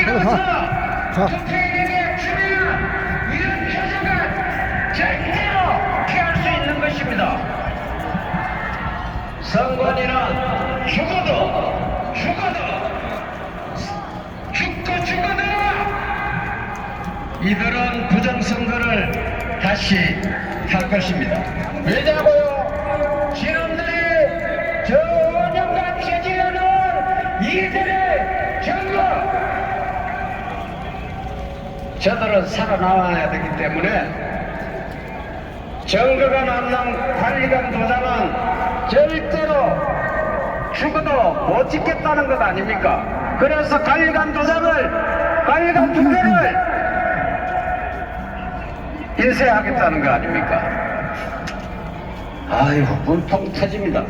일어서 국회의원에게 주면 이런 표정은 절대로 피할 수 있는 것입니다. 선관위는 죽어도 이들은 부정선거를 다시 할 것입니다. 왜냐고요? 지난달에 저 5년간 폐지해놓은 이들의 선거, 저들은 살아나와야 되기 때문에 정거가 남는 관리관 도장은 절대로 죽어도 못 찍겠다는 것 아닙니까? 그래서 관리관 투표를 인쇄하겠다는 거 아닙니까? 아유, 분통 터집니다.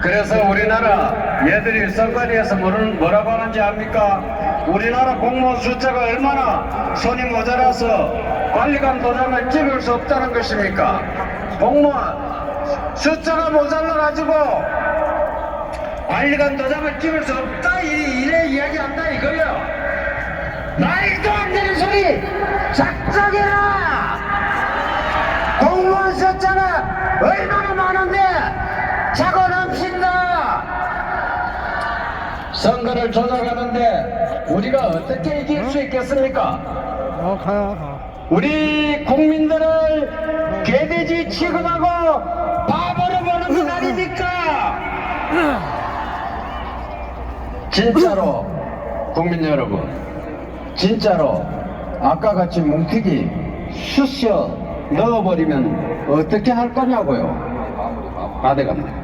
그래서 우리나라 얘들이 선관위에서 뭐라고 하는지 압니까? 우리나라 공무원 숫자가 얼마나 손이 모자라서 관리관 도장을 찍을 수 없다는 것입니까? 공무원 숫자가 모자라가지고 관리관 도장을 찍을 수 없다 이래 이야기한다 이거요. 말도 안 되는 소리 작작해라. 공무원 숫자가 얼마나 많은데 차고 넘친다. 선거를 조작하는데 우리가 어떻게 이길 수 있겠습니까? 우리 국민들을 개돼지 취급하고 바보로 보는 것 아닙니까? 진짜로 국민 여러분, 진짜로 아까 같이 뭉티기 쑤셔 넣어버리면 어떻게 할 거냐고요. 아대감네.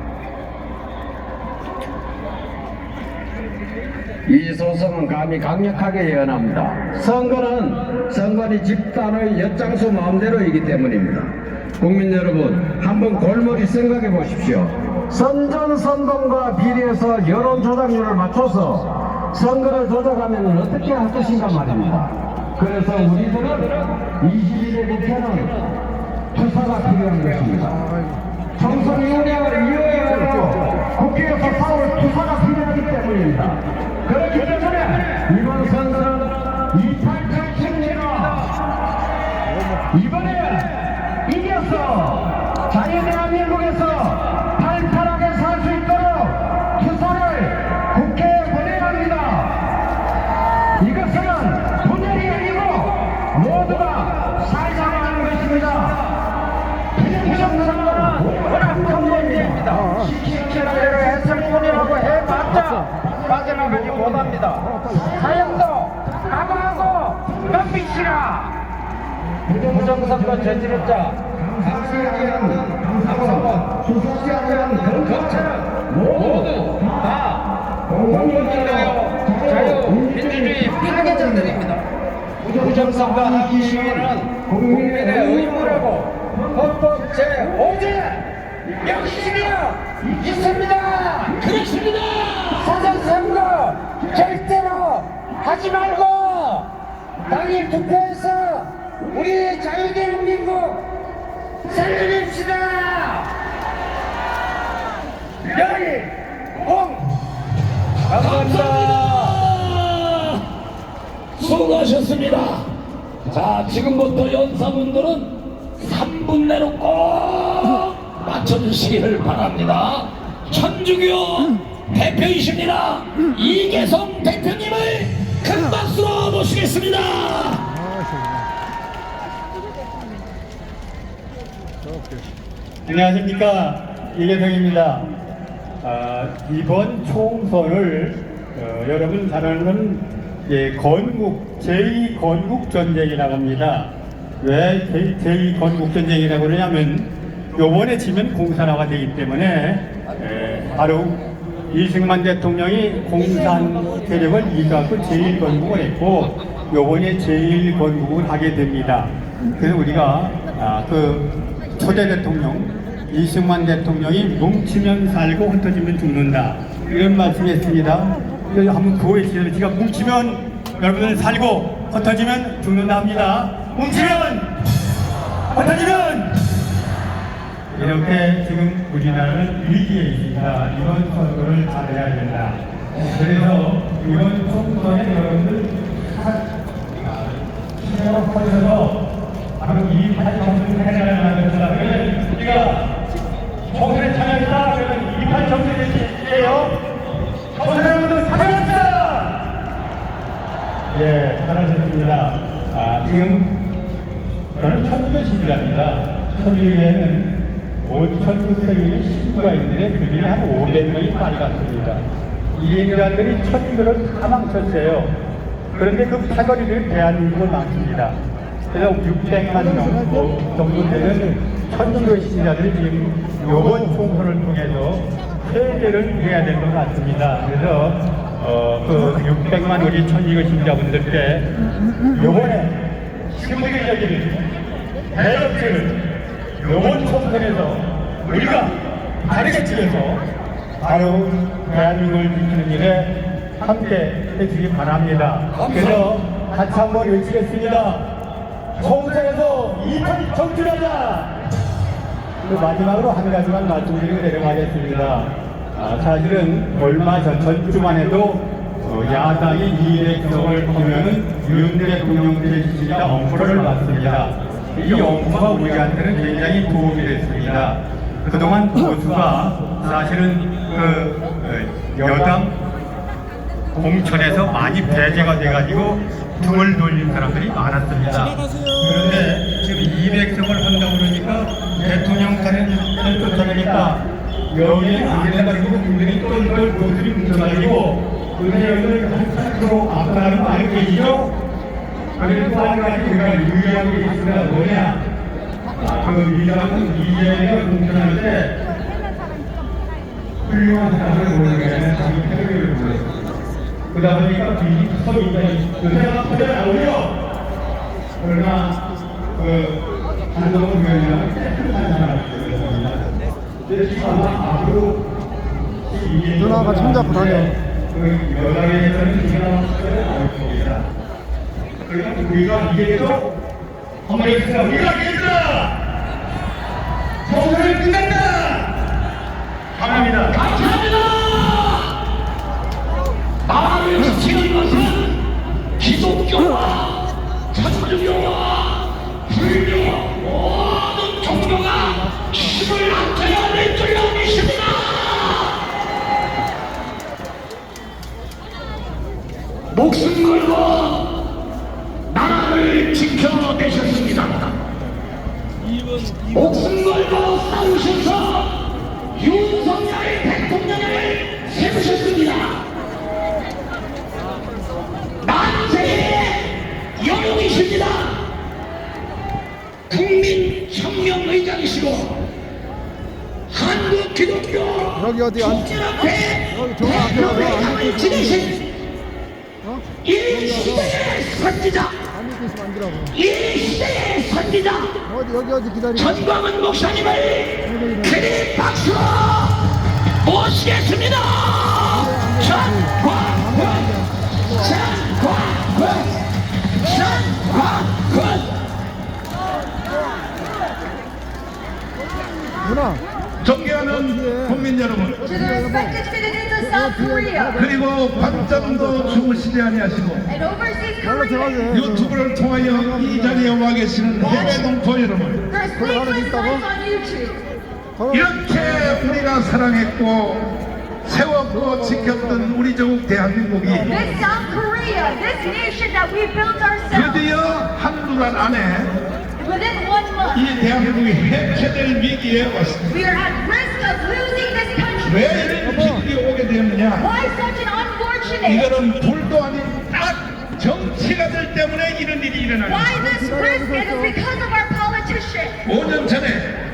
이 소송은 감히 강력하게 예언합니다. 선거는 선관위 집단의 엿장수 마음대로이기 때문입니다. 국민 여러분, 한번 골머리 생각해 보십시오. 선전선동과 비례해서 여론 조작률을 맞춰서 선거를 조작하면 어떻게 할 것인가 말입니다. 그래서 우리들은 21대 국회는 투사가 필요한 것입니다. 총선 이후를 이어야 국회에서 싸울 투사가 필요하기 때문입니다. 그렇기 때문에 이번 선거는 287 승리로 이번에 이겨서 자유대한민국에서 발팔하게 살 수 있도록 투사를 국회에 보내야 합니다. 이것은 분열이 아니고 모두가 살자고 하는 것입니다. 부정선거는 원악한 문제입니다. 시키라대로 해설뿐이라고 해봤자 빠져나가지 못합니다. 사형도 각오하고 덤비시라. 부정선거 저지르자 강사원 수사하는 검찰은 모두 다 공공연하여 자유민주주의 파괴자들입니다. 부정선거 하기 시위는 국민의 의무라고 헌법 제5제 명시되어 있습니다. 그렇습니다. 사전선거 절대로 하지 말고 당일 투표해서 우리 자유대한민국 살려냅시다. 열공 감사합니다. 수고하셨습니다. 자, 지금부터 연사분들은 3분 내로 꼭 맞춰주시기를 바랍니다. 천주교 대표이십니다. 이계성 대표님을 큰 박수로 모시겠습니다. 안녕하십니까, 이계성입니다. 이번 총선을 여러분 잘 아는 제2건국전쟁이라고 합니다. 왜 제2건국전쟁이라고 그러냐면 요번에 지면 공산화가 되기 때문에 바로 이승만 대통령이 공산 세력을 이겨갖고 제1건국을 했고 요번에 제1건국을 하게 됩니다. 그래서 우리가 그 초대 대통령 이승만 대통령이 뭉치면 살고 흩어지면 죽는다 이런 말씀했습니다. 그래서 한번 그거에 지금 제가 뭉치면 여러분들 살고 흩어지면 죽는다 합니다. 뭉치면 흩어지면 이렇게 지금 우리나라는 위기에 있습니다. 이번 선거를 잘해야 된다. 그래서 이번 총선에 여러분들 시청하셔서 바로 이 판정을 해내라는 말을 우리가 총선에 참여했다 그러면 이 판정을 해주세요. 총선에도 참여했다. 예, 잘하셨습니다. 지금 저는 천주교신이랍니다. 천주교에는 5,900명의 신부가 있는데 그중에 한 500명이 빨리 갔습니다. 이 인간들이 천주교를 다 망쳤어요. 그런데 그 파거리를 대한민국은 망칩니다. 그래서 600만 정도 되는 천주교 신자들이 지금 이번 총선을 통해서 세대를 해야 될 것 같습니다. 그래서 그 600만 우리 천주교 신자분들께 이번에 신부들이 여기는 대접지를 이번 총선에서 우리가 다르게 찍어서 바로 대한민국을 지키는 일에 함께 해주기 바랍니다. 그래서 같이 한번 외치겠습니다. 총선에서 이판 정출하자! 마지막으로 한 가지만 말씀드리고 내려가겠습니다. 사실은 얼마 전주만 해도 야당이 200석을 보면은 윤 대통령 지지가 엄포를 받습니다. 이 엄포가 우리한테는 굉장히 도움이 됐습니다. 그동안 보수가 사실은 여당 공천에서 많이 배제가 돼가지고 등을 돌린 사람들이 많았습니다. 그런데 지금 200석을 한다고 그러니까 대통령 탄핵을 쫓아내니까 여기에 안 돼가지고 분들이 똘똘 보수를 뭉쳐가지고 그런데 여기를 한참으로 앞서가는 거 알고 계시죠? 그래서 한 가지 우리가 유의하고 있습니다. 뭐냐? 그 위장은 이재명을 공천할 때 훌륭한 사람을 모르게 하는 자기 태도를 보였습니다. 그러다 보니까 서민들이 요새가 터져 나오죠? 그러나 한동훈 의원이라는 깨끗한 사람을 보였습니다. 그래서 아마 앞으로 누나가 손잡고 다녀. 여당에서는 이가 나올 겁니다. 그러니까 우리가 이겼죠? 한번 해주세요. 우리가 이겼다! 총선을 끝냈다! 감사합니다. 감사합니다. 나라를 지키는 것은 기독교와 천주교와 불교 모든 종교가 힘을 합쳐야 될 줄로 믿습니다. 목숨 걸고 나라를 지켜내셨습니다. 목숨 걸고 싸우셔서 윤석열 대통령을 세우셨습니다. 만세의 영웅이십니다. 국민혁명의장이시고 한국 기독교 여기 어디 안- 국진앞에 여기 저 앞에 와서 대표회장을 지내신 이 시대의 선지자, 안 믿고 있으면 안 되라고. 이 시대의 선지자 어디 기다리고. 전광훈 목사님을 큰 박수로 모시겠습니다. 전광훈, 전광훈, 전광훈. 누나. 존경하는 국민 여러분, To the respected citizens of South Korea 그리고 밤잠도 주무시지 아니하시고 and overseas 연락 Korea, 들어가게. 유튜브를 통하여 이 자리에 와 계시는 해외 동포 여러분, for sleepless nights on YouTube. 이렇게 우리가 사랑했고 세웠고 지켰던 우리 조국 대한민국이 This South Korea, this nation that we built ourselves, 드디어 한 달 안에 within 1 month, 이 대한민국이 해체될 위기에 왔습니다. we are at risk of losing this country. 왜 이런 위기가 오게 되었느냐? Why such an unfortunate? 이거는 불도 아닌 딱 정치가들 때문에 이런 일이 일어나는 Why 거예요. this risk? It is because of our politicians. 5년 전에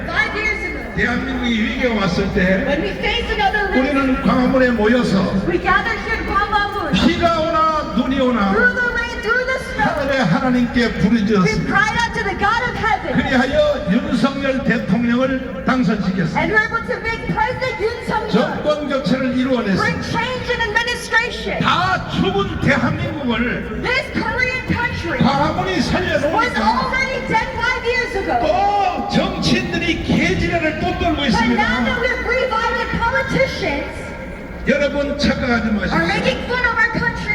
5 years ago, 대한민국이 위기가 왔을 때 when we faced another risk, 우리는 광화문에 모여서 we gathered here in Gwangwangmun. 비가 오나 눈이 오나 Through the rain, through the snow, 하늘의 하나님께 we 부르짖었습니다. cried out to the God of heaven. 그리하여 윤석열 대통령을 당선시켰습니다. And we're able to make President Yoon Suk-yeol 정권 교체를 이루어냈습니다. bring change in administration. 다 죽은 대한민국을 This Korean country 광화문이 was 살려놓으니까 already dead 5 years ago. 또 정치인들이 개지랄을 또 떨고 But now that 있습니다. we've revived, politicians 여러분 착각하지 are 마십시오. making fun of our country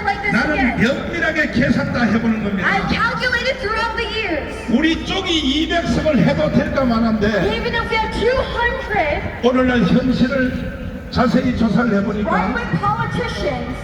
면밀하게 계산 다 해보는 겁니다. I calculated throughout the years. 우리 쪽이 200석을 해도 될까 만한데 Even if we have 200 오늘날 현실을 자세히 조사를 해보니까 right-wing politicians,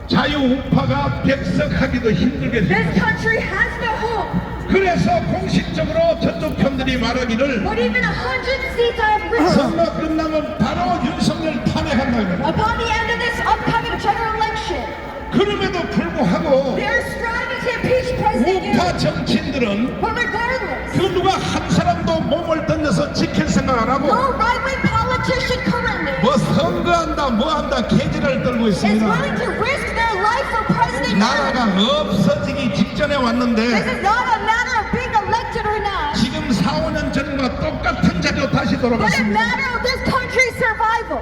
자유우파가 100석 하기도 힘들게 this 됩니다. country has no hope. 그래서 공식적으로 저쪽 편들이 말하기를 But even 100 seats I have written. 선거 끝나면 바로 윤석열 탄핵한다고. Upon the end of this upcoming general election, 그럼에도 불구하고 they're striving to impeach President 우파 Yoon. 정치인들은 But regardless, 그 누가 한 사람도 몸을 던져서 지킬 생각 안 하고 no right-wing politician currently 뭐 선거한다 뭐한다 개지를 떨고 is 있습니다. willing to risk their life for President Yoon. 나라가 없어지기 직전에 This 왔는데 is not a matter of being elected or not, 지금 4, 5년 전과 똑같은 자리로 다시 but a 돌아갔습니다. matter of this country's survival.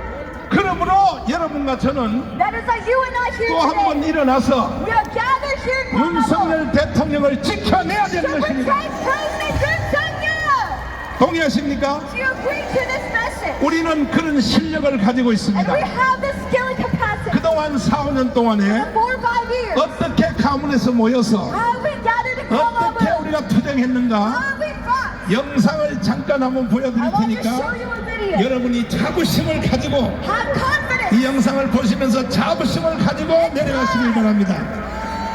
그러므로 여러분과 저는 That is why you and I here 또 한 번 today, 일어나서 we are gathered here in Guangdong 윤석열 대통령을 지켜내야 to 되는 것입니다. protect President Yoon Suk-yeol. 동의하십니까? Do you agree to this message? 우리는 그런 실력을 가지고 And 있습니다. we have the skill and capacity. 그동안 4, 5년 동안에 4 or 5 years, 어떻게 가문에서 모여서 how we gathered to come 어떻게 over, 우리가 투쟁했는가 how we fought. 영상을 잠깐 한번 I 보여드릴 want to 테니까 show you a video. 여러분이 자부심을 가지고 Have confidence. 이 영상을 보시면서 자부심을 가지고 내려가시길 바랍니다.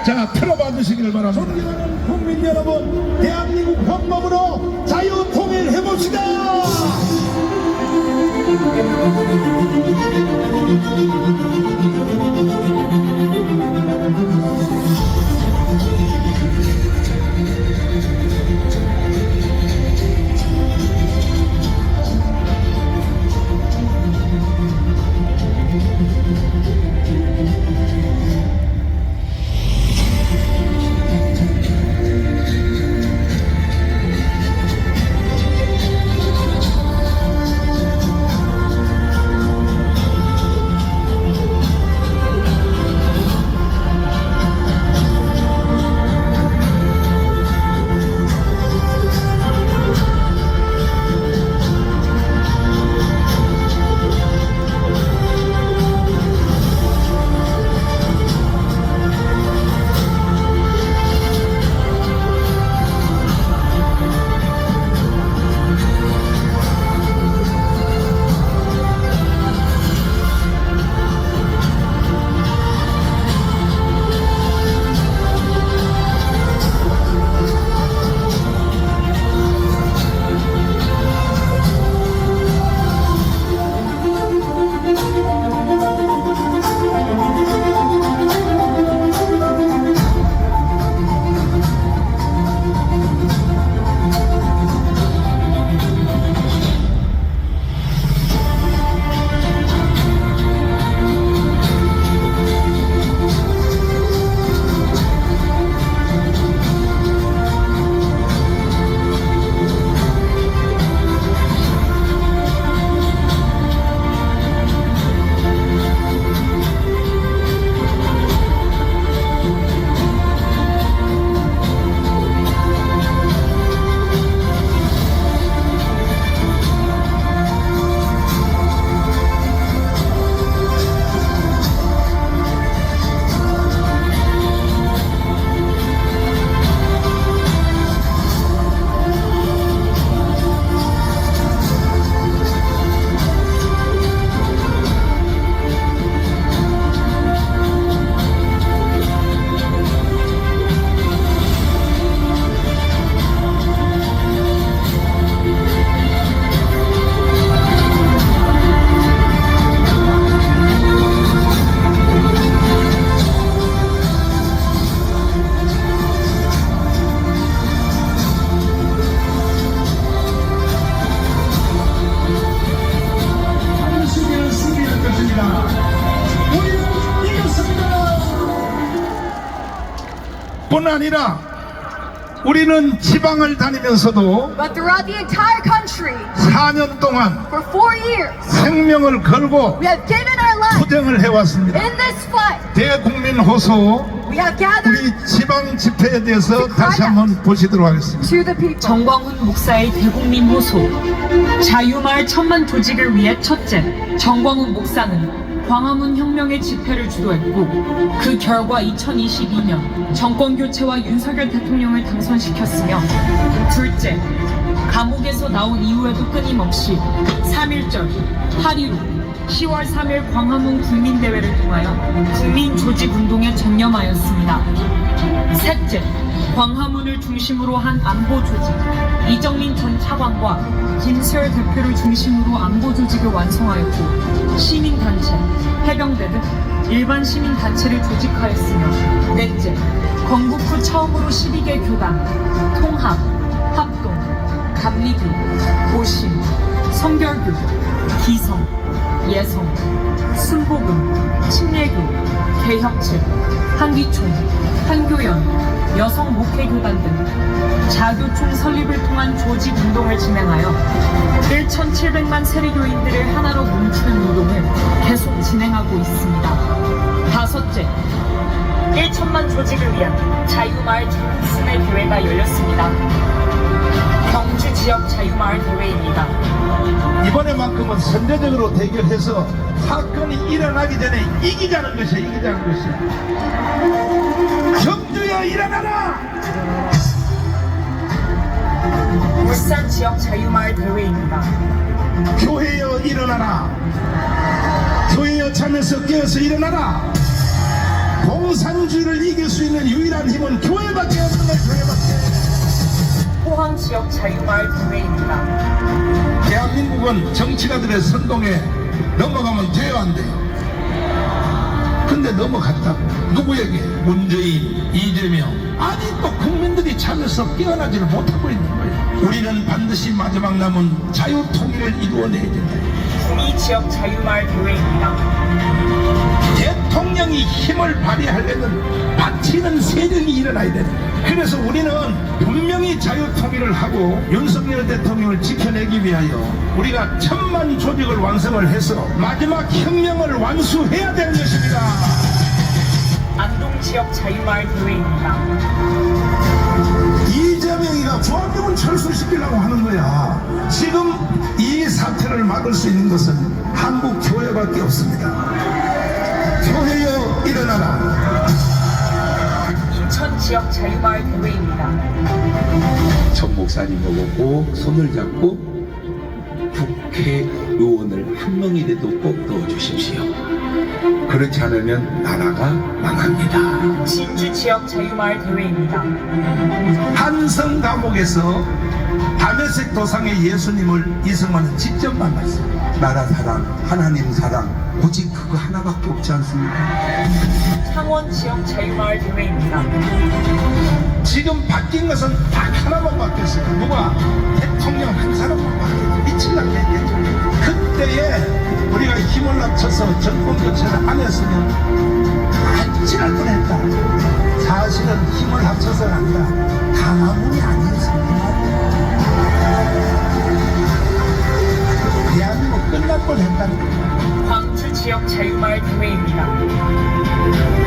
자, 틀어봐 주시길 바랍니다. 존경하는 국민 여러분, 대한민국 헌법으로 자유 통일해 봅시다. 뿐 아니라 우리는 지방을 다니면서도 But throughout the entire country, 4년 동안 for 4 years, 생명을 걸고 we have given our lives 투쟁을 해왔습니다. in this fight. 대국민 호소 We have gathered 우리 지방 집회에 대해서 다시 한번 보시도록 하겠습니다. to the people. 정광훈 목사의 대국민 호소. 자유마을 천만 조직을 위해 첫째, 정광훈 목사는 광화문 혁명의 집회를 주도했고 그 결과 2022년 정권교체와 윤석열 대통령을 당선시켰으며 둘째, 감옥에서 나온 이후에도 끊임없이 3.1절, 8.15, 10월 3일 광화문 국민대회를 통하여 국민조직운동에 전념하였습니다. 셋째, 광화문을 중심으로 한 안보조직, 이정민 전 차관과 김수열 대표를 중심으로 안보조직을 완성하였고 시민단체, 해병대 등 일반 시민단체를 조직하였으며 넷째, 건국 후 처음으로 12개 교단, 통합, 합동, 감리교, 고심, 성결교, 기성, 예성, 순복음, 침례교, 개혁체, 한기총, 한교연, 여성 목회교단 등 자교총 설립을 통한 조직 운동을 진행하여 1,700만 세례교인들을 하나로 뭉치는 운동을 계속 진행하고 있습니다. 다섯째, 1천만 조직을 위한 자유마을 장수의 대회가 열렸습니다. 경주 지역 자유마을 대회입니다. 이번에만큼은 선제적으로 대결해서 사건이 일어나기 전에 이기자는 것이야. 이기자는 것이야. 경주여 일어나라. 울산 지역 자유마을 대회입니다. 교회여 일어나라. 교회여 잠에서 깨어서 일어나라. 공산주의를 이길 수 있는 유일한 힘은 교회밖에 없는 거야. 교회밖에. 포항 지역 자유마을 대회입니다. 대한민국은 정치가들의 선동에 넘어가면 돼요, 안 돼요? 근데 넘어갔다고. 누구에게? 문재인, 이재명. 아니 또 국민들이 잠에서 깨어나지를 못하고 있는 거예요. 우리는 반드시 마지막 남은 자유통일을 이루어내야 된다. 구미 지역 자유마을 대회입니다. 대통령이 힘을 발휘하려면 바치는 세력이 일어나야 된다. 그래서 우리는 분명히 자유통일을 하고 윤석열 대통령을 지켜내기 위하여 우리가 1000만 조직을 완성을 해서 마지막 혁명을 완수해야 되는 것입니다. 안동 지역 자유마을 대회입니다. 이재명이가 조합병을 철수시키려고 하는 거야. 지금 이 사태를 막을 수 있는 것은 한국 교회밖에 없습니다. 교회여 일어나라. 인천 지역 자유마을 대회입니다. 전 목사님하고 꼭 손을 잡고 국회의원을 한 명이라도 꼭 넣어주십시오. 그렇지 않으면 나라가 망합니다. 진주 지역 자유마을 대회입니다. 한성 감옥에서 담에색 도상의 예수님을 이승만은 직접 만났습니다. 나라 사랑, 하나님 사랑, 오직 그거 하나밖에 없지 않습니까? 창원 지역 자유마을 대회입니다. 지금 바뀐 것은 딱 하나만 바뀌었어요. 누가? 대통령 한 사람만 바뀌었어요. 미친다고 얘기했죠. 그때에 우리가 힘을 합쳐서 정권 교체를 안 했으면 아찔할 뻔했다. 사실은 힘을 합쳐서가 아니라 강화문이 아니었습니다. 대한민국 끝날 뻔했다는 거예요. 광주 지역 자유마을 대회입니다.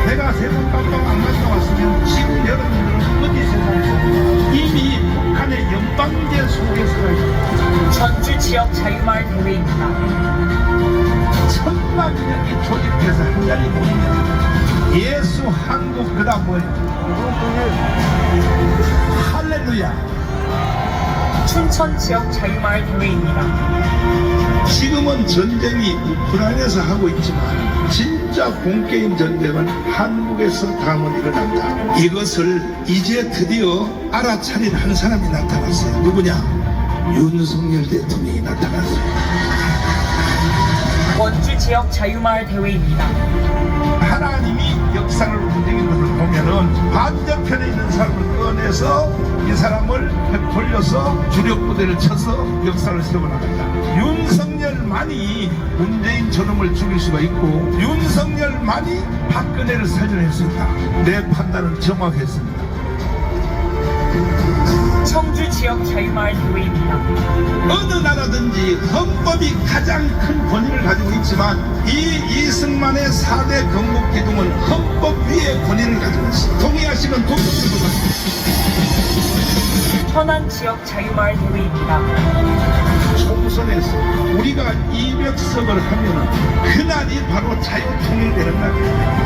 내가 세번 깜빡 안 갔다 왔으면 지금 여러분들은 어디서 살고 이미 북한의 연방제 속에서 있고 전주 지역 자유마을 대회입니다. 1000만 명이 조직돼서 한 자리 모이면 예수 한국 그다음 뭐예요? 할렐루야. 춘천 지역 자유마을 대회입니다. 지금은 전쟁이 우크라이나에서 하고 있지만 진짜 본게임 전쟁은 한국에서 다음은 일어난다. 이것을 이제 드디어 알아차린 한 사람이 나타났어요. 누구냐? 윤석열 대통령이 나타났어요. 원주 지역 자유마을 대회입니다. 하나님이 역사를 움직이는 것을 보면은 반대편에 있는 사람을 꺼내서 이 사람을 돌려서 주력 부대를 쳐서 역사를 세워나간다. 윤석열만이 문재인 저놈을 죽일 수가 있고 윤석열만이 박근혜를 살려낼 수 있다. 내 판단은 정확했습니다. 청주 지역 자유마을 대회입니다. 어느 나라든지 헌법이 가장 큰 권위를 가지고 있지만 이 이승만 우리만의 4대 건국 기둥은 헌법 위에 권위를 가지고 있습니다. 동의하시면 동의 들고 천안 지역 자유마을 대회입니다. 총선에서 우리가 200석을 하면 그날이 바로 자유통일되는 날입니다.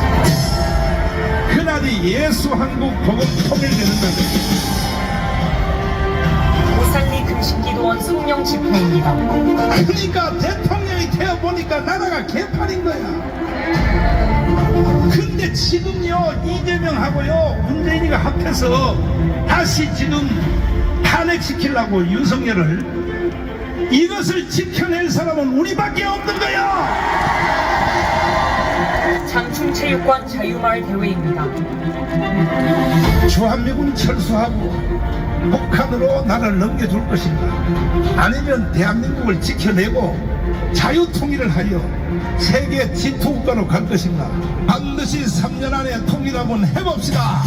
그날이 예수 한국 복음 통일되는 날입니다. 오산리 금신기도원 성령 집회입니다. 그러니까 대통령이 되어보니까 나라가 개판인 거야. 근데 지금요 이재명하고요 문재인이가 합해서 다시 지금 탄핵시키려고 윤석열을, 이것을 지켜낼 사람은 우리밖에 없는 거야. 장충체육관 자유마을 대회입니다. 주한미군 철수하고 북한으로 나라를 넘겨줄 것인가, 아니면 대한민국을 지켜내고 자유통일을 하여 세계 G2국가로 갈 것인가. 반드시 3년 안에 통일 한번 해봅시다.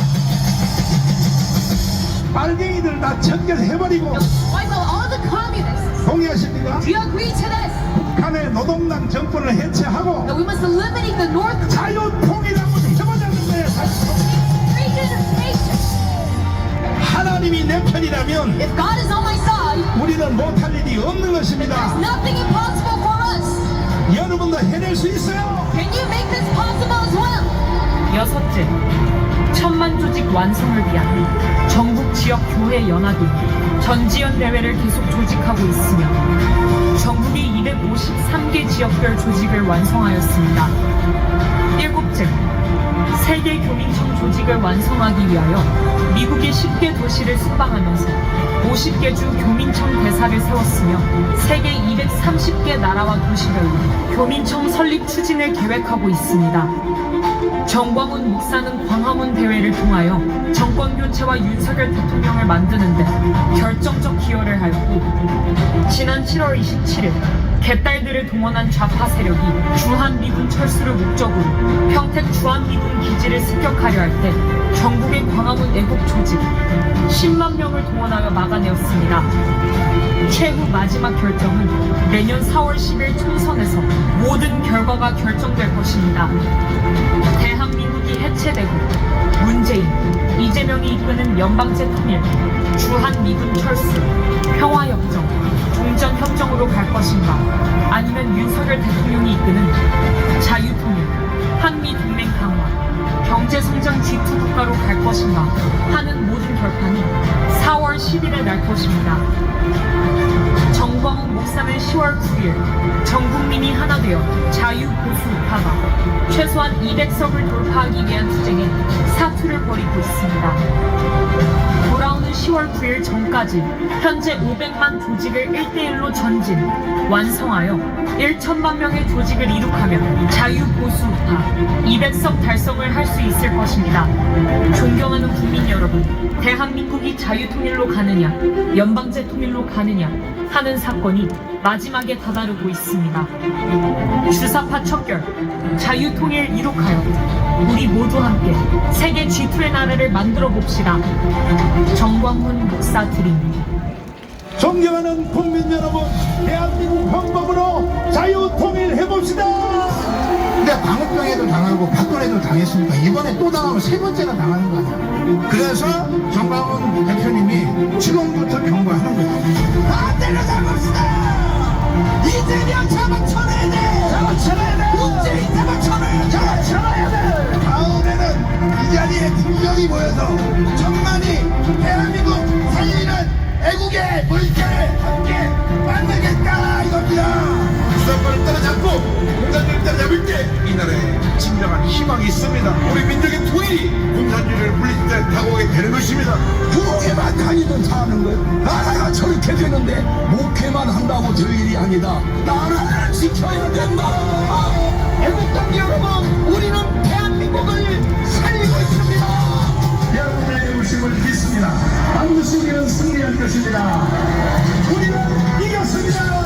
빨갱이들 다 전결해버리고. Wipe out all the communists. 동의하십니까? Do you agree to this? 북한의 노동당 정권을 해체하고 That we must eliminate the North 자유통일 한번 해보자는 거예요. Korean nation. 하나님이 내 편이라면 If God is on my side, 우리는 못할 일이 없는 것입니다. there's nothing impossible for us. 여러분도 해낼 수 있어요. Can you make this possible as well? 여섯째, 천만 조직 완성을 위한 전국 지역 교회 연합이 전지연 대회를 계속 조직하고 있으며 전국의 253개 지역별 조직을 완성하였습니다. 일곱째, 세계 교민청 조직을 완성하기 위하여 미국의 10개 도시를 순방하면서 50개 주 교민청 대사를 세웠으며 세계 230개 나라와 도시별로 교민청 설립 추진을 계획하고 있습니다. 정광훈 목사는 광화문 대회를 통하여 정권 교체와 윤석열 대통령을 만드는 데 결정적 기여를 하였고, 지난 7월 27일 개딸들을 동원한 좌파 세력이 주한미군 철수를 목적으로 평택 주한미군 기지를 습격하려 할 때 전국의 광화문 애국 조직 10만 명을 동원하여 막아내었습니다. 최후 마지막 결정은 내년 4월 10일 총선에서 모든 결과가 결정될 것입니다. 대한민국이 해체되고 문재인, 이재명이 이끄는 연방제 통일, 주한미군 철수, 평화협정, 종전협정으로 갈 것인가, 아니면 윤석열 대통령이 이끄는 자유통일, 한미동맹 강화, 경제성장 G2 국가로 갈 것인가 하는 모든 결판이 4월 10일에 날 것입니다. 정광훈 목사는 10월 9일 전 국민이 하나 되어 자유보수 우파가 최소한 200석을 돌파하기 위한 투쟁에 사투를 벌이고 있습니다. 돌아오는 10월 9일 전까지 현재 500만 조직을 1대1로 전진, 완성하여 1천만 명의 조직을 이룩하면 자유보수우파 200석 달성을 할 수 있을 것입니다. 존경하는 국민 여러분, 대한민국이 자유통일로 가느냐, 연방제 통일로 가느냐 하는 사건이 마지막에 다다르고 있습니다. 주사파 척결, 자유통일 이룩하여 우리 모두 함께 세계 G2의 나라를 만들어 봅시다. 정광훈 목사 드립니다. 존경하는 국민 여러분, 대한민국 헌법으로 자유통일 해봅시다. 근데 광우병에도 당하고 박근혜도 당했으니까 이번에 또 당하면 세 번째나 당하는 거 아니야. 그래서 정광훈 대표님이 지금부터 경고하는 거예요. 다 때려잡읍시다. 이재명 잡아쳐내야 돼. 잡아쳐내야 돼. 문재인 잡아쳐내야 돼. 잡아쳐내야 돼. 다음에는 이 자리에 분명히 모여서 천만이 대한민국 살리는 애국의 물결을 함께 만들겠다 이겁니다. 수사권을 따라잡고 공산주의를 따라잡을 때 이 나라에 진정한 희망이 있습니다. 우리 민족의 통일이 공산주의를 물리칠 때 다가오게 되는 것입니다. 부엌에만 다니던 사는 거예요. 나라가 저렇게 되는데 목회만 한다고 될 일이 아니다. 나라를 지켜야 된다. 애국당 여러분, 우리는 대한민국을 살리고 있습니다. 여러분의 의심을 믿습니다. 반드시 우리는 승리할 것입니다. 우리는 이겼습니다.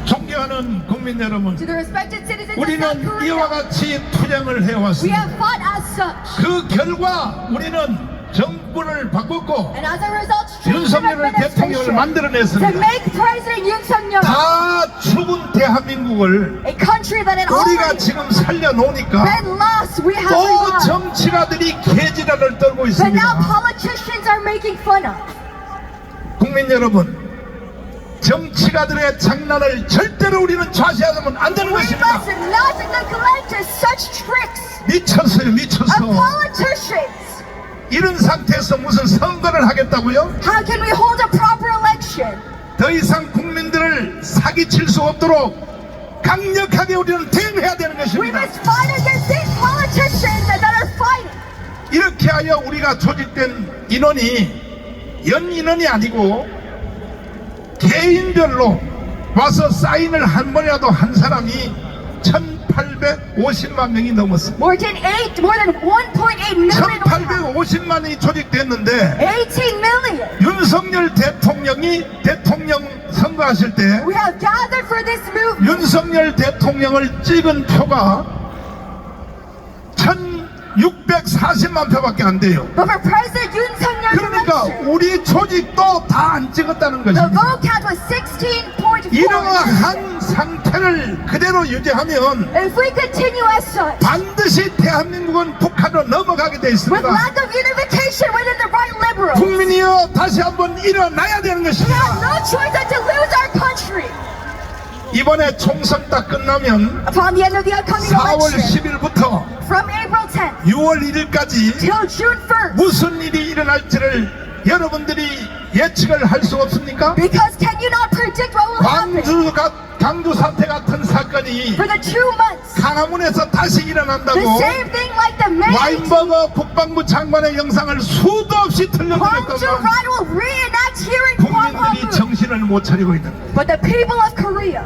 존경하는 국민 여러분, To the respected citizens of South 우리는 Korea, 이와 같이 투쟁을 we 해왔습니다. have fought as such. 그 결과 우리는 정권을 바꿨고 And as a result, change of 윤석열을 대통령을 administration to 만들어냈습니다. make President Yoon Suk-yeol 다 죽은 대한민국을 a country that had 우리가 already 지금 살려놓으니까 been lost. We have 또 revived. 정치가들이 개지랄을 떨고 But now 있습니다. politicians are making fun of. 국민 여러분, 정치가들의 장난을 절대로 우리는 좌시하면 안 되는 We 것입니다. must not neglect such tricks 미쳤어요, of 미쳤어. politicians. 이런 상태에서 무슨 선거를 하겠다고요? How can we hold a proper election? 더 이상 국민들을 사기칠 수 없도록 강력하게 우리는 대응해야 되는 We 것입니다. must fight against these politicians that are fighting. 이렇게 하여 우리가 조직된 인원이 연인원이 아니고 개인별로 와서 사인을 한 번이라도 한 사람이 1850만 명이 넘었습니다. More than 1.8 million. 1850만이 조직됐는데 18 million. 윤석열 대통령이 대통령 선거하실 때 We have gathered for this movement. 윤석열 대통령을 찍은 표가 1640만 표밖에 안 돼요. But for President Yoon Suk-yeol's 그러니까 election, 우리 조직도 다 안 찍었다는 the 것입니다. vote count was 16.4. 이러한 상태를 그대로 유지하면 If we continue as such, 반드시 대한민국은 북한으로 넘어가게 돼 with 있습니다. lack of unification within the right liberals, 국민이여 다시 한번 일어나야 되는 we have 것입니다. no choice but to lose our country. 이번에 총선 딱 끝나면 Upon the end of the upcoming 4월 election, 10일부터 from April 10th 6월 1일까지 till June 1st, 무슨 일이 일어날지를 여러분들이 예측을 할 수 없습니까? because can you not predict what will happen 강주 사태 같은 사건이 for the 2 months? 강화문에서 다시 The 일어난다고 same thing like the May 와인버거 국방부 장관의 영상을 수도 없이 Gwangju 틀려드렸다가 riot will reenact here in 국민들이 Gwanghwamun. 정신을 못 차리고 있는 거예요. But the people of Korea,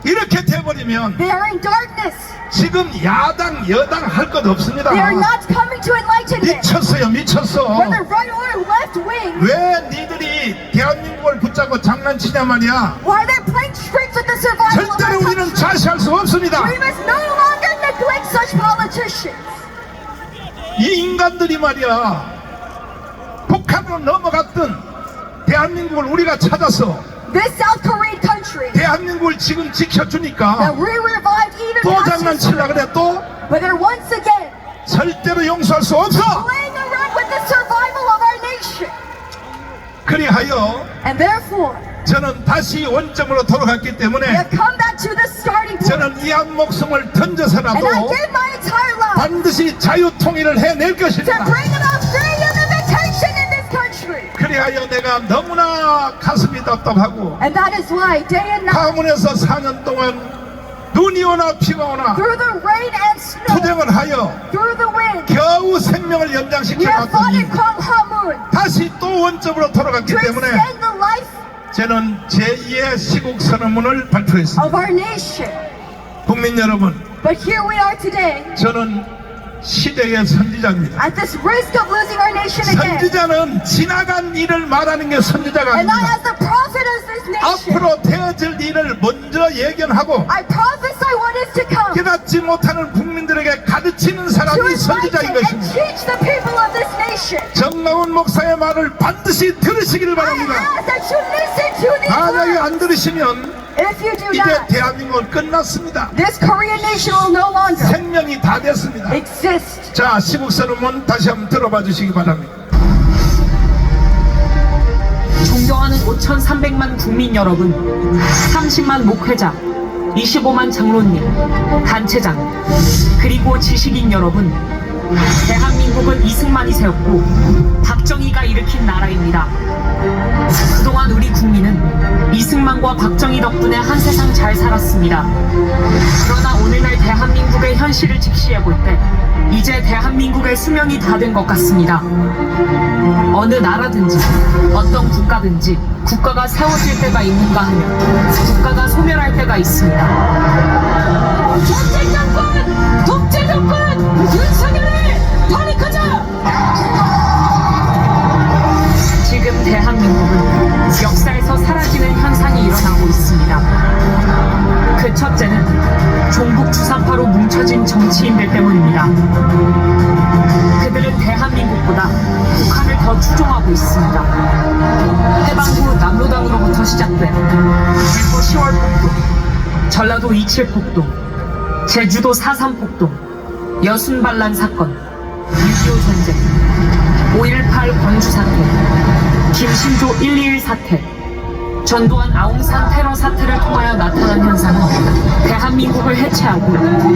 이렇게 돼버리면 they are in darkness. 지금 야당 여당 할 것 없습니다. They are not coming to enlightenment. 미쳤어요, 미쳤어. Whether right or left wing, 왜 니들이 대한민국을 붙잡고 장난치냐 말이야. why they're playing tricks with the survival of 절대로 our 우리는 country. 좌시할 수 없습니다. We must no longer neglect such politicians. 이 인간들이 말이야 북한으로 넘어갔던 대한민국을 우리가 찾아서 This South Korean country 대한민국을 지금 that 지켜주니까 we revived even 또 past 장난치려 history, 그래. 또 but they're once again 절대로 용서할 수 없어. playing around with the survival of our nation. 그리하여 And therefore, 저는 다시 원점으로 돌아갔기 we 때문에 have come back to the starting point. 저는 이 한 목숨을 And I 던져서라도 gave my entire life 반드시 자유통일을 해낼 to 것입니다. bring about free unification in this country. 그리하여 내가 너무나 가슴이 답답하고 And that is why day and night, 강원에서 4년 동안 눈이 오나 비가 오나 through the rain and snow, 투쟁을 하여 through the wind, 겨우 생명을 we 연장시켜 have fought in 놨더니 Gwanghwamun 다시 또 원점으로 돌아갔기 to 때문에 extend the life 저는 제2의 시국 선언문을 발표했습니다. of our nation. 국민 여러분, But here we are today, 저는 시대의 선지자입니다. at this risk of losing our nation again. 선지자는 지나간 일을 말하는 게 선지자가 And I, 아닙니다. as the prophet of this nation, 앞으로 되어질 일을 먼저 예견하고 I prophesy what is to come, 깨닫지 못하는 국민들에게 가르치는 to 사람이 enlighten 선지자인 and 것입니다. teach the people of this nation. 정나훈 목사의 말을 반드시 들으시기를 I 바랍니다. ask that you listen to these 만약에 words. 안 들으시면 If you do 이제 not, 대한민국은 끝났습니다. this Korean nation will no longer 생명이 다 됐습니다. exist. 자, 시국선언문 다시 한번 들어봐 주시기 바랍니다. 존경하는 5,300만 국민 여러분, 30만 목회자, 25만 장로님, 단체장, 그리고 지식인 여러분, 대한민국은 이승만이 세웠고 박정희가 일으킨 나라입니다. 그동안 우리 국민은 이승만과 박정희 덕분에 한 세상 잘 살았습니다. 그러나 오늘날 대한민국의 현실을 직시해볼 때 이제 대한민국의 수명이 다 된 것 같습니다. 어느 나라든지 어떤 국가든지 국가가 세워질 때가 있는가 하면 국가가 소멸할 때가 있습니다. 독재 정권 윤석열을 반익하자! 지금 대한민국은 역사에서 사라지는 현상이 일어나고 있습니다. 그 첫째는 종북 주사파로 뭉쳐진 정치인들 때문입니다. 그들은 대한민국보다 북한 더 추종하고 있습니다. 해방 후 남로당으로부터 시작된 일부 10월 폭동, 전라도 27 폭동, 제주도 4.3 폭동, 여순 반란 사건, 6.25 전쟁, 5.18 광주 사태, 김신조 121 사태, 전두환 아웅산 테러 사태를 통하여 나타난 현상은 대한민국을 해체하고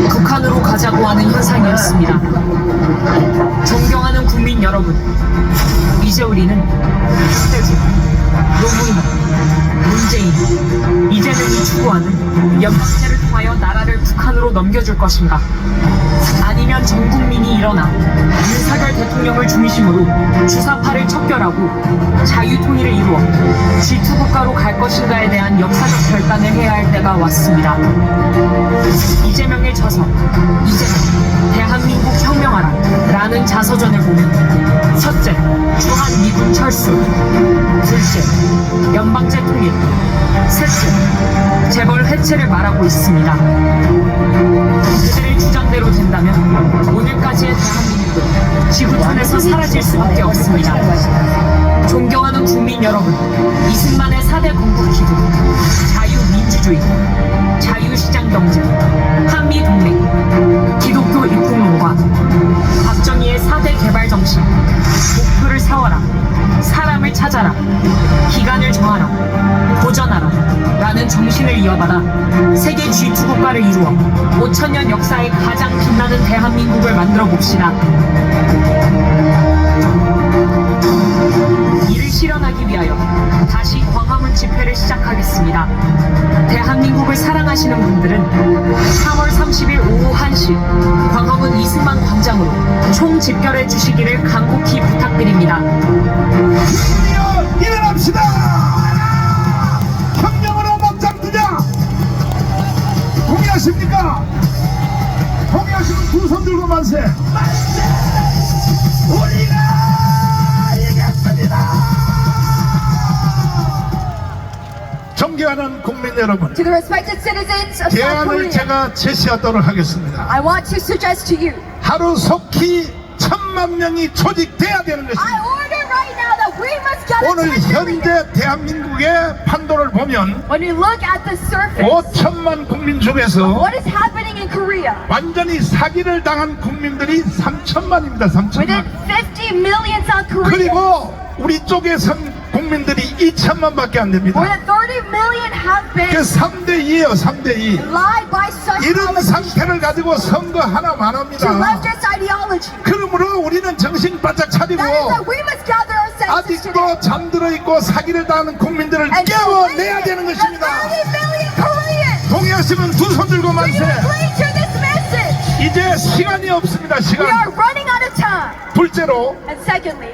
북한으로 가자고 하는 현상이었습니다. 존경하는 국민 여러분, 이제 우리는 박대중, 노무현, 문재인, 이재명이 추구하는 연방제를 통하여 나라를 북한으로 넘겨줄 것인가? 아니면 전 국민이 일어나 윤석열 대통령을 중심으로 주사파를 척결하고 자유통일을 이루어 G2 국가로 갈 것인가에 대한 역사적 결단을 해야 할 때가 왔습니다. 이재명의 저서 이재명 대한민국 혁명하라 라는 자서전을 보면 첫째, 주한 미군 철수, 둘째, 연방제 통일, 셋째, 재벌 해체를 말하고 있습니다. 그들의 주장대로 된다면 오늘까지의 대한민국은 지구촌에서 사라질 수밖에 없습니다. 존경하는 국민 여러분, 이승만의 4대 건국기도, 자유민주주의, 자유시장경제, 한미동맹, 기독교 입국론과 박정희의 4대 개발정신, 목표를 세워라, 사람을 찾아라, 기간을 정하라, 도전하라 라는 정신을 이어받아 세계 G2 국가를 이루어 5천년 역사의 가장 빛나는 대한민국을 만들어 봅시다. 이를 실현하기 위하여 다시 광화문 집회를 시작하겠습니다. 대한민국을 사랑하시는 분들은 3월 30일 오후 1시 광화문 이승만 광장으로 총 집결해 주시기를 간곡히 부탁드립니다. 일어납시다. 혁명으로 막장 뜨자. 동의하십니까? 동의하시면 두 손 들고 만세. 만세. 우리가 이겼습니다. 존경하는 국민 여러분, To the respected citizens of South 대안을 Korea, 제가 제시하도록 하겠습니다. I want to suggest to you, 하루속히 1,000만 명이 조직돼야 되는 I 것입니다. order right now that we must gather 오늘 10 million. 현재 대한민국의 판도를 보면 When you look at the surface, 5천만 국민 중에서 what is happening in Korea? 완전히 사기를 당한 국민들이 3천만입니다. Within 3천만. 50 million South Koreans, 그리고 우리 쪽에선 국민들이 2천만밖에 안 됩니다. more than 30 million have 그 been 3대2예요. 3대2. lied by such 이런 politicians 상태를 가지고 선거 하나만 to 합니다. leftist ideology. 그러므로 우리는 정신 바짝 차리고 That is that we must gather our senses today. 아직도 잠들어 있고 사기를 당하는 국민들을 And to 깨워내야 awaken 되는 the 것입니다. 30 million Koreans. 동의하시면 두 손 들고 Do you 만세. agree to this message? 이제 시간이 없습니다. We 시간. are running out of time. 둘째로 And secondly,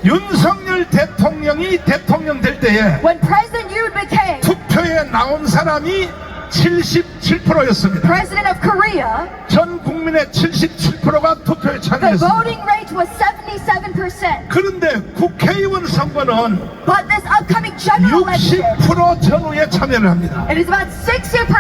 윤석열 대통령이 대통령 될 때에 when President Yoon became 투표에 나온 사람이 77%였습니다. President of Korea, 전 국민의 77%가 투표에 the 참여했습니다. voting rate was 77%. 그런데 국회의원 선거는 But this upcoming general election, 60% 전후에 참여를 합니다. it is about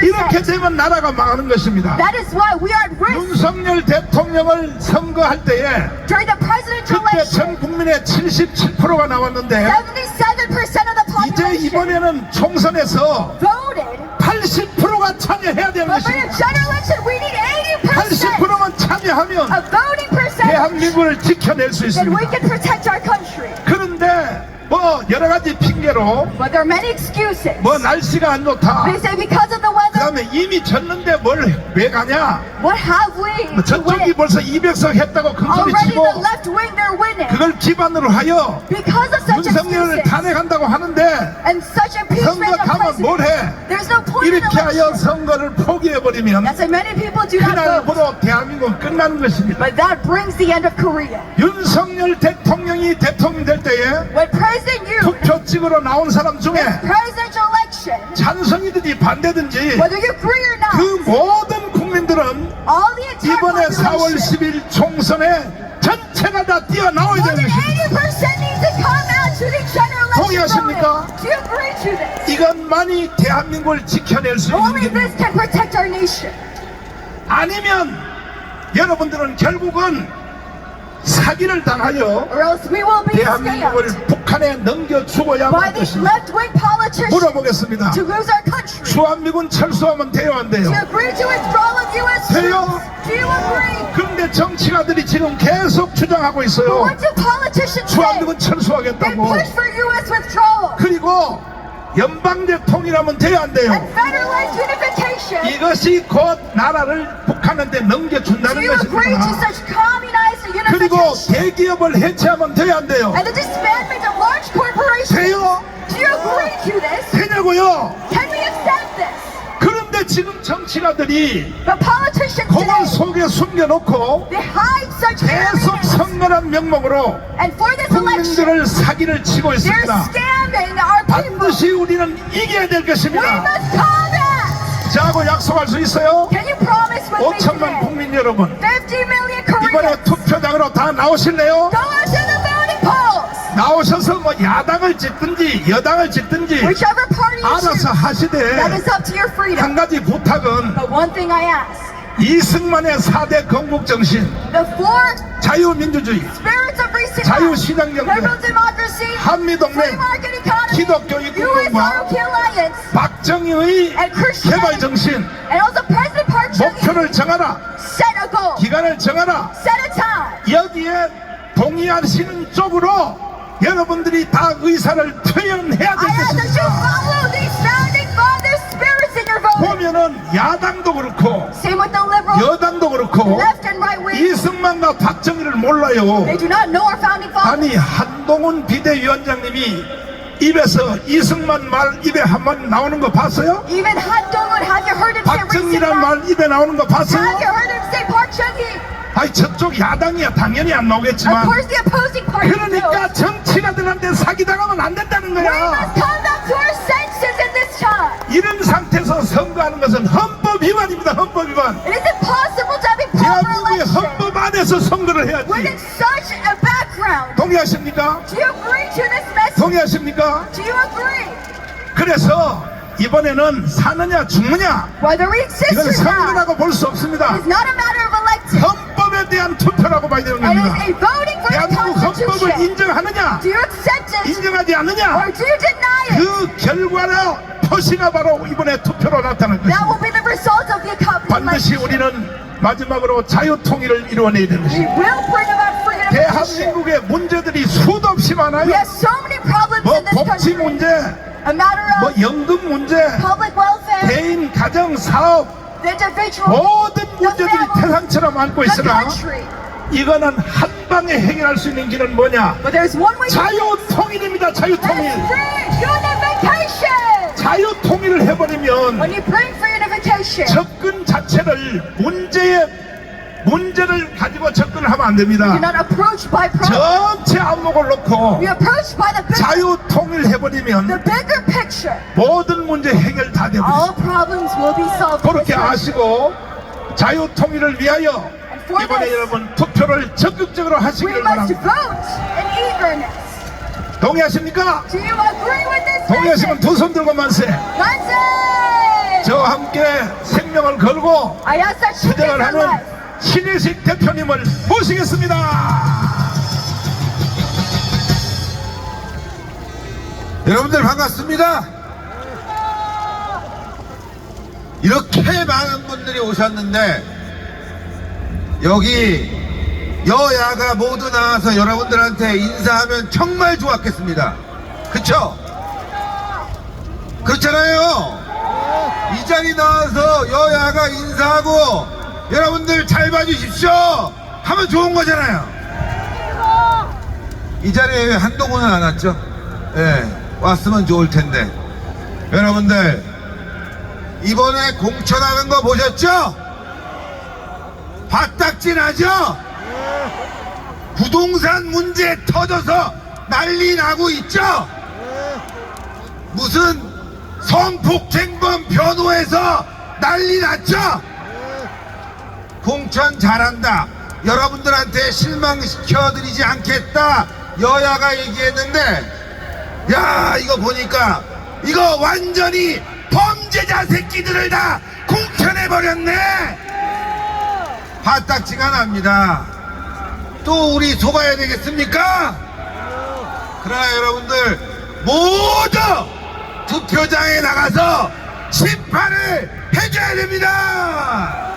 이렇게 60%. 되면 나라가 망하는 것입니다. That is why we are at risk 윤석열 대통령을 선거할 때에 during the presidential 그때 election. 전 국민의 77%가 나왔는데 77% of the 이제 population 이번에는 총선에서 voted. 80%가 참여해야 되는 But for 것입니다. the general election, we need 80% 80%만 참여하면 of voting percentage. 대한민국을 지켜낼 수 Then we 있습니다. can protect our country. 그런데 뭐 여러 가지 핑계로 But there are many excuses. 뭐 날씨가 안 좋다. They say because of the 그 weather. 다음에 이미 졌는데 뭘 왜 가냐. What have we 뭐 to 저쪽이 win? 벌써 200석 했다고 큰 소리 Already 치고 the left wing, they're winning. 그걸 기반으로 하여 Because of such 윤석열을 excuses 탄핵한다고 하는데 and such 선거 impeachment of 가면 뭘 president, 해? there's no point in 이렇게 하여 election. 선거를 포기해버리면 That's why many people do not vote. 그날부로 대한민국은 끝나는 것입니다. But that brings the end of Korea. 윤석열 대통령이 대통령 될 때에 When President Yoon, 투표 찍으러 나온 사람 중에 presidential election, 찬성이든지 반대든지 whether you agree or not, 그 모든 국민들은 all the entire 이번에 4월 population, 10일 총선에 전체가 다 뛰어나와야 more 되는 than 것입니다. 80% needs to come out to the general election 동의하십니까? voting. Do you agree to this? 이것만이 대한민국을 지켜낼 수 있는 Only this 길입니다. can protect our nation. 아니면 여러분들은 결국은 사기를 당하여 or else we will be 대한민국을 scammed 북한에 넘겨주고야 by 할 these 것입니다. left-wing politicians 물어보겠습니다. to lose our country. 주한미군 철수하면 돼요, 안 돼요? Do you agree to withdrawal of U.S. 돼요? troops? Do you agree? 그런데 정치가들이 지금 계속 주장하고 But 있어요. what do politicians say? 주한미군 They 철수하겠다고. push for U.S. withdrawal 그리고 연방제 통일하면 돼요, 안 돼요? and federalized unification. 이것이 곧 나라를 북한한테 Do 넘겨준다는 you agree to 것입니다. such communized 그리고 unification 대기업을 해체하면 돼요, 안 돼요? and the disbandment of large corporations? 돼요? Do you agree to this? 되냐고요? Can we accept this? 그런데 지금 정치가들이 But politicians 그걸 today, 속에 숨겨놓고 they hide such 계속 evidence. 선거란 명목으로 And for this election, 국민들을 사기를 치고 they're 있습니다. scamming our people. 반드시 우리는 이겨야 될 We 것입니다. must combat. 자고 약속할 수 있어요? Can you promise with me 5천만 today? 국민 여러분, 50 million 이번에 Koreans 투표장으로 다 나오실래요? go out to the voting polls. 나오셔서 뭐 야당을 짓든지 여당을 짓든지 Whichever party you choose, 알아서 하시되, that is up to your freedom. 한 가지 부탁은 But one thing I ask, 이승만의 4대 건국정신, the four 자유민주주의, spirits of recent 자유시장경제, liberal democracy, free 한미동맹, market economy, 기독교 U.S. 이국공과 ROK alliance, 박정희의 and Christian, 개발정신, and also President Park Chung-hee, 목표를 정하라, set a goal, 기간을 정하라. set a time. 여기에 동의하시는 쪽으로 여러분들이 다 의사를 표현해야 될 I ask that you 것입니다. follow these founding fathers' spirits in your voting. 보면은 야당도 그렇고 Same with the liberal, 여당도 그렇고 left and right wing. 이승만과 박정희를 몰라요. They do not know our founding fathers. 아니 한동훈 비대위원장님이 입에서 이승만 말 입에 한 번 나오는 거 봤어요? Even Han Dong-un, have you heard him say recent 박정희란 말 입에 나오는 거 봤어요? Have you heard him say Park Chung-hee? 아니 저쪽 야당이야 당연히 안 Of 나오겠지만, course the opposing party will. 그러니까 정치가들한테 사기당하면 안 된다는 We 거야. must come back to our senses in this time. 이런 상태에서 선거하는 것은 헌법 위반입니다. 헌법 위반. It is impossible to have a proper 대한민국의 election 헌법 안에서 선거를 within 해야지. such a background. 동의하십니까? Do you agree to this message? 동의하십니까? Do you agree? 그래서 이번에는 사느냐 죽느냐, Whether we exist 이건 or not, 선거라고 볼 수 없습니다. it is not a matter of electing. 헌법에 대한 투표라고 봐야 되는 It is 겁니다. a voting for the 대한민국 헌법을 Constitution. 인정하느냐 Do you accept it 인정하지 않느냐, or do you deny it? 그 결과로 표시가 바로 이번에 투표로 나타날 That 것입니다. will be the result of the accomplished 반드시 election. 우리는 마지막으로 자유통일을 이루어내야 되는 We 것입니다. will bring about freedom of nation. 대한민국의 문제들이 수도 없이 많아요. We have so many problems 뭐 in this 복지 country. 문제, A matter 뭐 of 연금 문제, public welfare, 개인 가정 사업, the individual, 모든 the 문제들이 family, 태산처럼 안고 the 있으나 country. 이거는 한 방에 해결할 수 있는 길은 뭐냐? But there's one way to 자유통일입니다. That 자유통일. is free unification. 자유통일을 해버리면 When you bring free unification, 접근 자체를 문제를 가지고 접근을 하면 안 됩니다. you're not approached by problems. 전체 안목을 놓고 You're approached by the 자유통일 the 해버리면 bigger picture. 모든 문제 해결 다 됩니다. All problems will be solved. in 그렇게 this country. 아시고 자유통일을 위하여 for 이번에 this, 여러분 투표를 적극적으로 We 하시기를 must 바랍니다. vote in eagerness. 동의하십니까? Do you agree with this 동의하시면 message? 두 손 들고 만세. 만세! 저와 함께 생명을 걸고 I ask that you give 투쟁을 your 하는 life. 신혜식 대표님을 모시겠습니다. 여러분들 반갑습니다. 이렇게 많은 분들이 오셨는데 여기 여야가 모두 나와서 여러분들한테 인사하면 정말 좋았겠습니다. 그쵸? 그렇잖아요. 이 자리 나와서 여야가 인사하고 여러분들 잘 봐주십시오 하면 좋은 거잖아요. 이 자리에 왜 한동훈은 안 왔죠? 예, 왔으면 좋을 텐데. 여러분들 이번에 공천하는 거 보셨죠? 바닥진하죠? 부동산 문제 터져서 난리 나고 있죠? 무슨 성폭행범 변호해서 난리 났죠? 공천 잘한다. 여러분들한테 실망시켜드리지 않겠다. 여야가 얘기했는데, 야, 이거 보니까 이거 완전히 범죄자 새끼들을 다 공천해버렸네. 화딱지가 납니다. 또 우리 속아야 되겠습니까? 그러나 여러분들 모두 투표장에 나가서 심판을 해줘야 됩니다.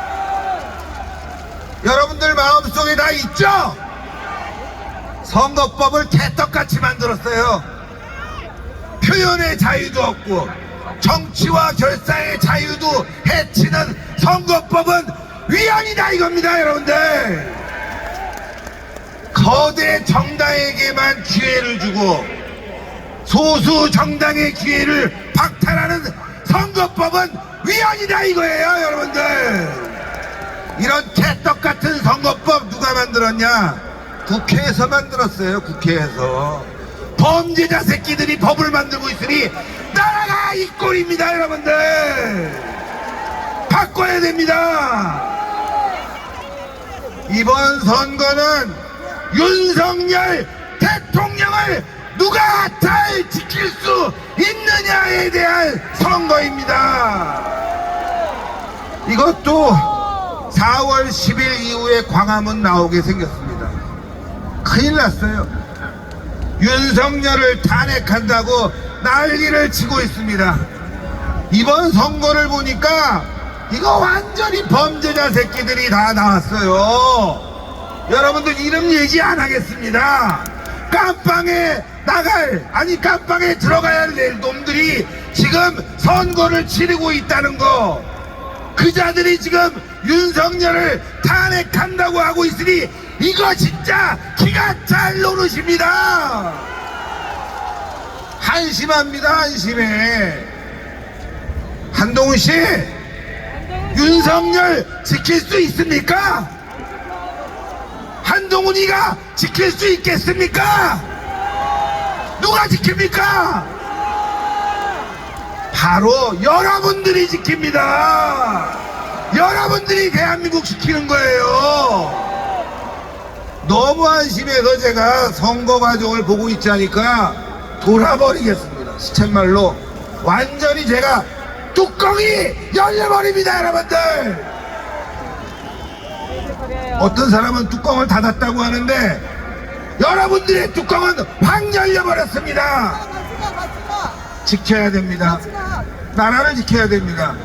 여러분들 마음속에 다 있죠? 선거법을 개떡같이 만들었어요. 표현의 자유도 없고 정치와 결사의 자유도 해치는 선거법은 위헌이다 이겁니다. 여러분들, 거대 정당에게만 기회를 주고 소수 정당의 기회를 박탈하는 선거법은 위헌이다 이거예요. 여러분들, 이런 개떡같은 선거법 누가 만들었냐? 국회에서 만들었어요. 국회에서. 범죄자 새끼들이 법을 만들고 있으니 나라가 이 꼴입니다. 여러분들, 바꿔야 됩니다. 이번 선거는 윤석열 대통령을 누가 잘 지킬 수 있느냐에 대한 선거입니다. 이것도 4월 10일 이후에 광화문 나오게 생겼습니다. 큰일 났어요. 윤석열을 탄핵한다고 난리를 치고 있습니다. 이번 선거를 보니까 이거 완전히 범죄자 새끼들이 다 나왔어요. 여러분들 이름 얘기 안 하겠습니다. 깜빵에 깜빵에 들어가야 될 놈들이 지금 선거를 치르고 있다는 거, 그 자들이 지금 윤석열을 탄핵한다고 하고 있으니 이거 진짜 기가 잘 노릇입니다. 한심합니다. 한심해. 한동훈 씨, 윤석열 지킬 수 있습니까? 한동훈이가 지킬 수 있겠습니까? 누가 지킵니까? 바로 여러분들이 지킵니다. 여러분들이 대한민국 지키는 거예요. 너무 안심해서 제가 선거 과정을 보고 있지 않으니까 돌아버리겠습니다. 시쳇말로 완전히 제가 뚜껑이 열려버립니다. 여러분들, 어떤 사람은 뚜껑을 닫았다고 하는데 여러분들의 뚜껑은 확 열려버렸습니다. 지켜야 됩니다. 나라를 지켜야 됩니다.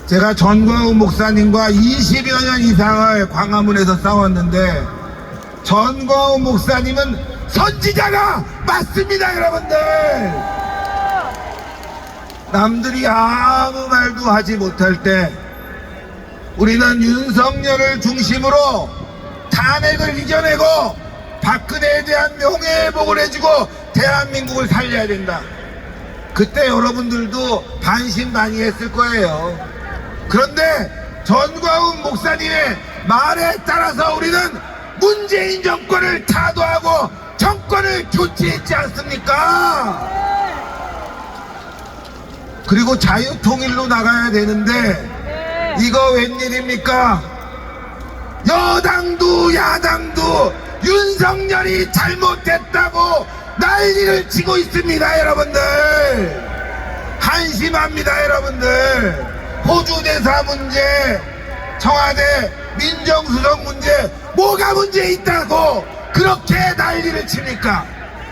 제가 전광훈 목사님과 20여 년 이상을 광화문에서 싸웠는데 전광훈 목사님은 선지자가 맞습니다. 여러분들, 남들이 아무 말도 하지 못할 때 우리는 윤석열을 중심으로 탄핵을 이겨내고 박근혜에 대한 명예회복을 해주고 대한민국을 살려야 된다. 그때 여러분들도 반신반의했을 거예요. 그런데 전광훈 목사님의 말에 따라서 우리는 문재인 정권을 타도하고 정권을 교체했지 않습니까? 그리고 자유통일로 나가야 되는데 이거 웬일입니까? 여당도 야당도 윤석열이 잘못됐다고 난리를 치고 있습니다. 여러분들, 한심합니다. 여러분들, 호주 대사 문제, 청와대 민정수석 문제, 뭐가 문제 있다고 그렇게 난리를 칩니까?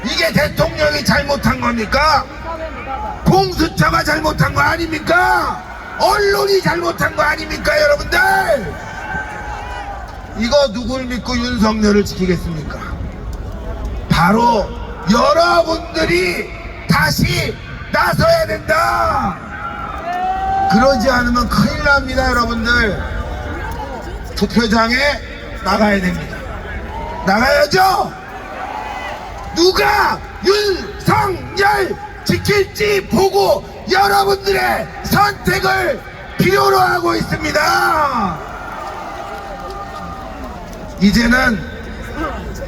이게 대통령이 잘못한 겁니까? 공수처가 잘못한 거 아닙니까? 언론이 잘못한 거 아닙니까? 여러분들, 이거 누굴 믿고 윤석열을 지키겠습니까? 바로 여러분들이 다시 나서야 된다. 그러지 않으면 큰일 납니다. 여러분들, 투표장에 나가야 됩니다. 나가야죠. 누가 윤석열 지킬지 보고 여러분들의 선택을 필요로 하고 있습니다. 이제는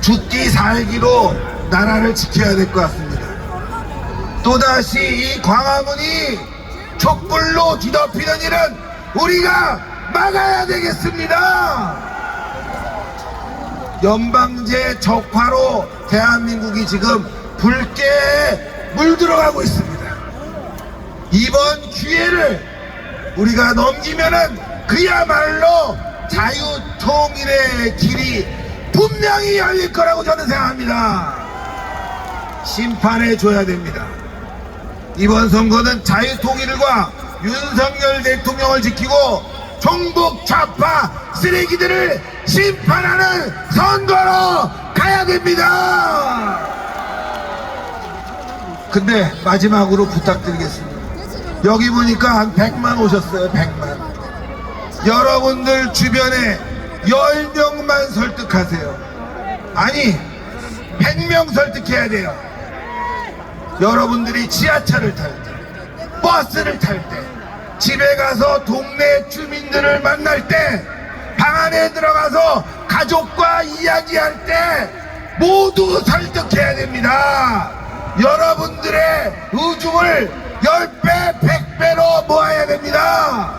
죽기 살기로 나라를 지켜야 될 것 같습니다. 또다시 이 광화문이 촛불로 뒤덮이는 일은 우리가 막아야 되겠습니다. 연방제 적화로 대한민국이 지금 붉게 물들어가고 있습니다. 이번 기회를 우리가 넘기면은 그야말로 자유통일의 길이 분명히 열릴 거라고 저는 생각합니다. 심판해 줘야 됩니다. 이번 선거는 자유통일과 윤석열 대통령을 지키고 종북 좌파 쓰레기들을 심판하는 선거로 가야 됩니다. 근데 마지막으로 부탁드리겠습니다. 여기 보니까 한 100만 오셨어요. 100만. 여러분들 주변에 10명만 설득하세요. 아니 100명 설득해야 돼요. 여러분들이 지하철을 탈 때, 버스를 탈 때, 집에 가서 동네 주민들을 만날 때, 방 안에 들어가서 가족과 이야기할 때 모두 설득해야 됩니다. 여러분들의 의중을 10배, 100배로 모아야 됩니다.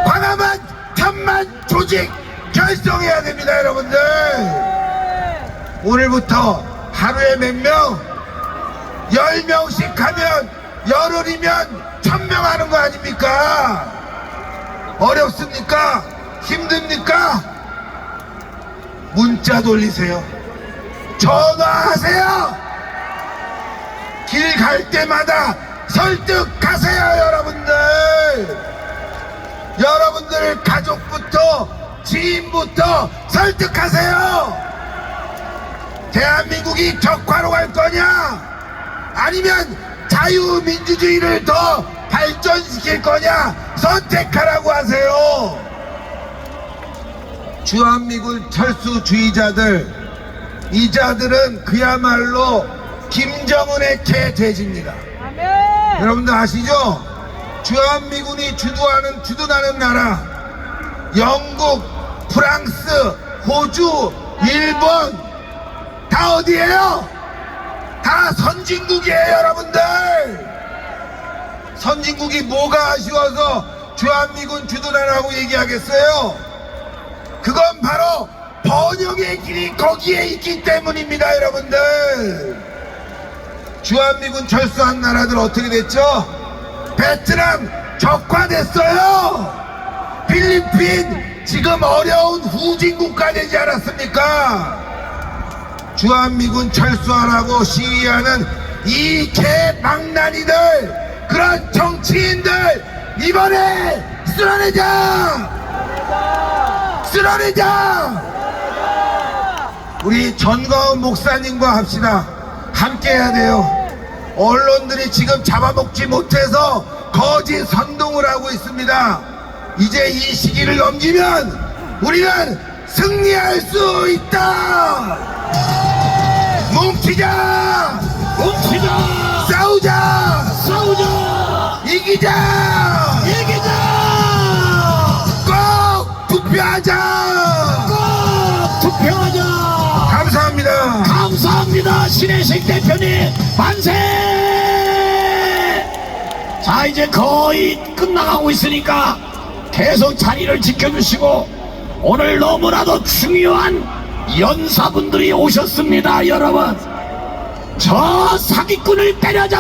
광화문 천만 조직 결성해야 됩니다, 여러분들. 오늘부터 하루에 몇 명? 10명씩 하면 열흘이면 1000명 하는 거 아닙니까? 어렵습니까? 힘듭니까? 문자 돌리세요. 전화하세요. 길 갈 때마다 설득하세요, 여러분들. 여러분들 가족부터 지인부터 설득하세요. 대한민국이 적화로 갈 거냐? 아니면 자유민주주의를 더 발전시킬 거냐? 선택하라고 하세요. 주한미군 철수주의자들, 이자들은 그야말로 김정은의 개돼지입니다. 여러분들 아시죠? 주한미군이 주둔하는 나라, 영국, 프랑스, 호주, 일본 다 어디예요? 다 선진국이에요, 여러분들. 선진국이 뭐가 아쉬워서 주한미군 주둔하라고 얘기하겠어요? 그건 바로 번영의 길이 거기에 있기 때문입니다, 여러분들. 주한미군 철수한 나라들 어떻게 됐죠? 베트남 적화됐어요. 필리핀 지금 어려운 후진국가 되지 않았습니까? 주한미군 철수하라고 시위하는 이 개망나니들, 그런 정치인들 이번에 쓸어내자! 쓸어내자! 우리 전가은 목사님과 합시다. 함께 해야 돼요. 언론들이 지금 잡아먹지 못해서 거짓 선동을 하고 있습니다. 이제 이 시기를 넘기면 우리는 승리할 수 있다. 뭉치자. 뭉치자. 싸우자. 싸우자. 이기자. 이기자. 꼭 투표하자. 꼭 투표하자. 감사합니다. 감사합니다. 신혜식 대표님 만세. 자, 이제 거의 끝나가고 있으니까 계속 자리를 지켜주시고, 오늘 너무나도 중요한 연사분들이 오셨습니다. 여러분, 저 사기꾼을 때려잡